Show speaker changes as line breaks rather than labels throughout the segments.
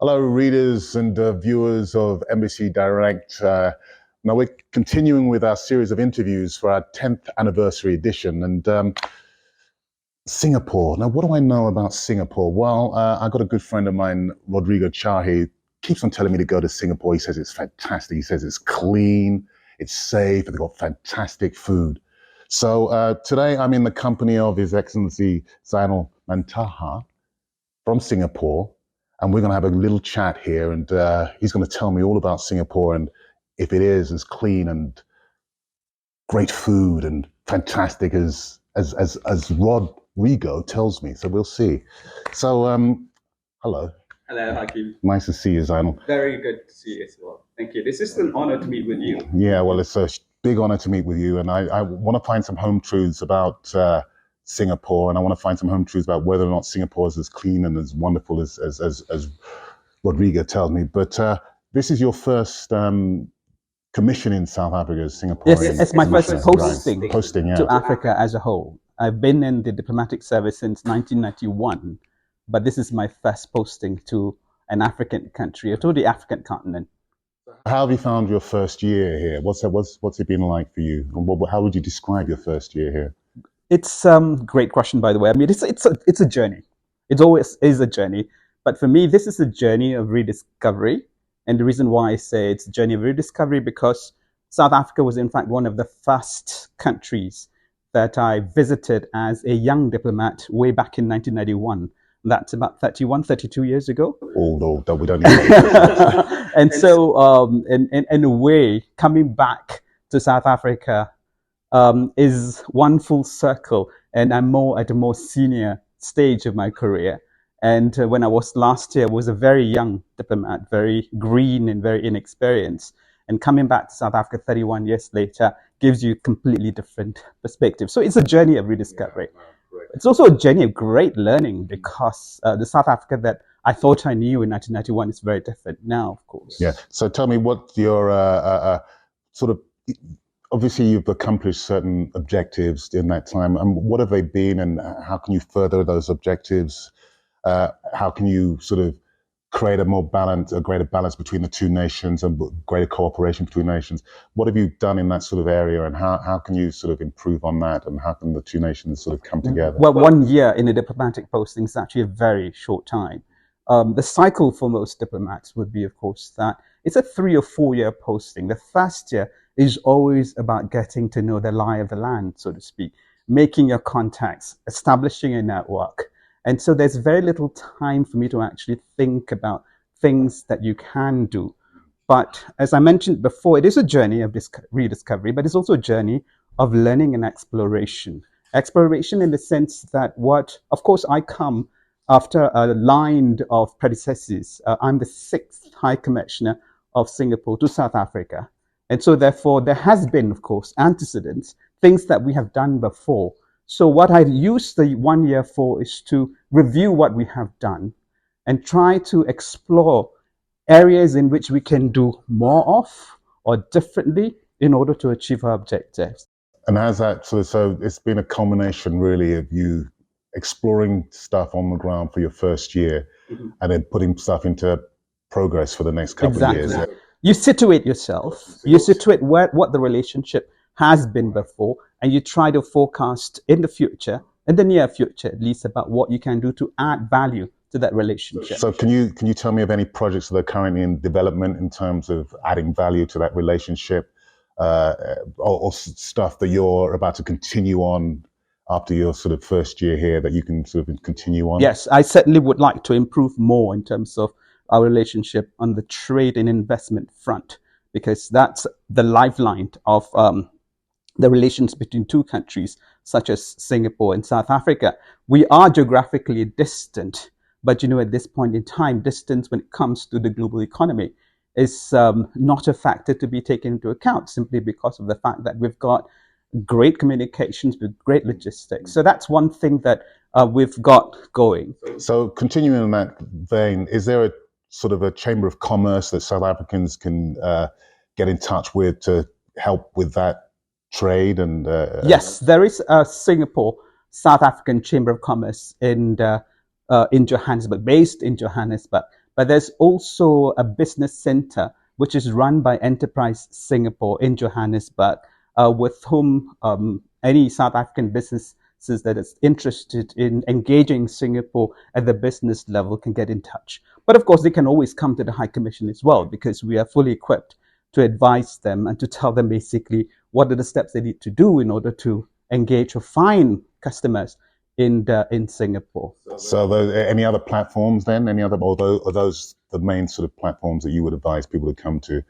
Hello, readers and viewers of Embassy Direct. Now we're continuing with our series of interviews for our 10th anniversary edition. And Singapore. Now, what do I know about Singapore? Well, I got a good friend of mine, Rodrigo Chahi, keeps on telling me to go to Singapore. He says it's fantastic. He says it's clean, it's safe, and they've got fantastic food. So today I'm in the company of His Excellency Zainal Mantaha from Singapore, and we're going to have a little chat here, and he's going to tell me all about Singapore and if it is as clean and great food and fantastic as Rodrigo tells me. So we'll see. So hello.
Hello, Hakim.
Nice to see you, Zainal.
Very good to see you as well. Thank you. This is an honor to meet with you.
Yeah, well, it's a big honor to meet with you, and I want to find some home truths about Singapore, and I want to find some home truths about whether or not Singapore is as clean and as wonderful as Rodrigo tells me. But this is your first commission in South Africa, as Singapore.
Yes, it's my first posting
yeah.
to Africa as a whole. I've been in the diplomatic service since 1991, but this is my first posting to an African country, or to the African continent.
How have you found your first year here? What's it been like for you? And how would you describe your first year here?
It's great question, by the way. I mean, it's a journey. It always is a journey. But for me, this is a journey of rediscovery. And the reason why I say it's a journey of rediscovery, because South Africa was in fact one of the first countries that I visited as a young diplomat way back in 1991. That's about 32 years ago.
Old, we don't need
And so, in a way, coming back to South Africa is one full circle, and I'm at a more senior stage of my career. And when I was last year, I was a very young diplomat, very green and very inexperienced. And coming back to South Africa 31 years later gives you a completely different perspective. So it's a journey of rediscovery. It's also a journey of great learning, because the South Africa that I thought I knew in 1991 is very different now, of course.
Yeah. So tell me what your sort of, obviously you've accomplished certain objectives in that time. And what have they been, and how can you further those objectives? How can you sort of create a greater balance between the two nations and greater cooperation between nations? What have you done in that sort of area, and how can you sort of improve on that, and how can the two nations sort of come together?
Well, 1 year in a diplomatic posting is actually a very short time. The cycle for most diplomats would be, of course, that it's a 3 or 4 year posting. The first year is always about getting to know the lie of the land, so to speak, making your contacts, establishing a network. And so there's very little time for me to actually think about things that you can do. But as I mentioned before, it is a journey of rediscovery, but it's also a journey of learning and exploration. Exploration in the sense that of course, I come after a line of predecessors. I'm the 6th High Commissioner of Singapore to South Africa. And so therefore, there has been, of course, antecedents, things that we have done before. So what I used the 1 year for is to review what we have done and try to explore areas in which we can do more of or differently in order to achieve our objectives.
And how's that? So it's been a culmination really of you exploring stuff on the ground for your first year, and then putting stuff into progress for the next couple of years.
You situate yourself, you situate what the relationship has been before, and you try to forecast in the future, in the near future at least, about what you can do to add value to that relationship.
So can you tell me of any projects that are currently in development in terms of adding value to that relationship, or stuff that you're about to continue on after your sort of first year here that you can sort of continue on?
Yes, I certainly would like to improve more in terms of our relationship on the trade and investment front, because that's the lifeline of the relations between two countries such as Singapore and South Africa. We are geographically distant, but at this point in time, distance when it comes to the global economy is not a factor to be taken into account, simply because of the fact that we've got great communications with great logistics. So that's one thing that we've got going.
So continuing in that vein, is there a sort of a chamber of commerce that South Africans can get in touch with to help with that trade? And
yes, there is a Singapore South African Chamber of Commerce in Johannesburg, based in Johannesburg. But there's also a business center which is run by Enterprise Singapore in Johannesburg, with whom any South African businesses that is interested in engaging Singapore at the business level can get in touch. But of course, they can always come to the High Commission as well, because we are fully equipped to advise them and to tell them basically what are the steps they need to do in order to engage or find customers in Singapore.
So any other platforms then? Any other, are those the main sort of platforms that you would advise people to come to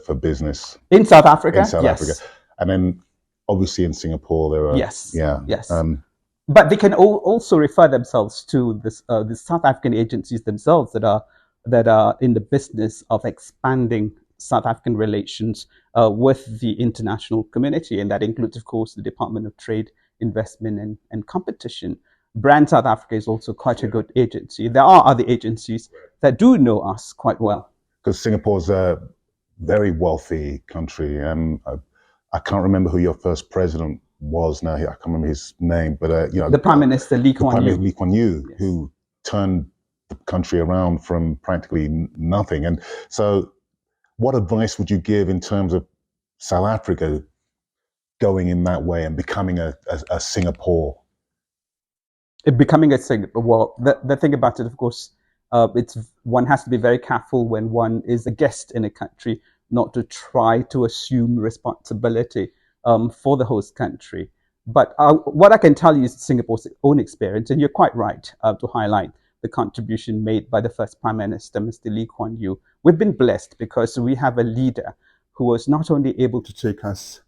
for business?
In South Africa?
In South
yes.
Africa. And then obviously in Singapore there are...
Yes.
Yeah.
Yes. But they can also refer themselves to the South African agencies themselves that are in the business of expanding South African relations with the international community, and that includes, of course, the Department of Trade, Investment and Competition. Brand South Africa is also quite a good agency. There are other agencies that do know us quite well.
Because Singapore's a very wealthy country, and I can't remember who your first president was now. I can't remember his name, but
the Prime Minister Lee Kuan Yew.
Lee Kuan Yew,
yes.
who turned the country around from practically nothing. And so, what advice would you give in terms of South Africa going in that way and becoming a Singapore?
Becoming a Singapore. Well, the thing about it, of course, one has to be very careful when one is a guest in a country, not to try to assume responsibility for the host country. But what I can tell you is Singapore's own experience, and you're quite right to highlight the contribution made by the first Prime Minister, Mr. Lee Kuan Yew. We've been blessed because we have a leader who was not only able to take us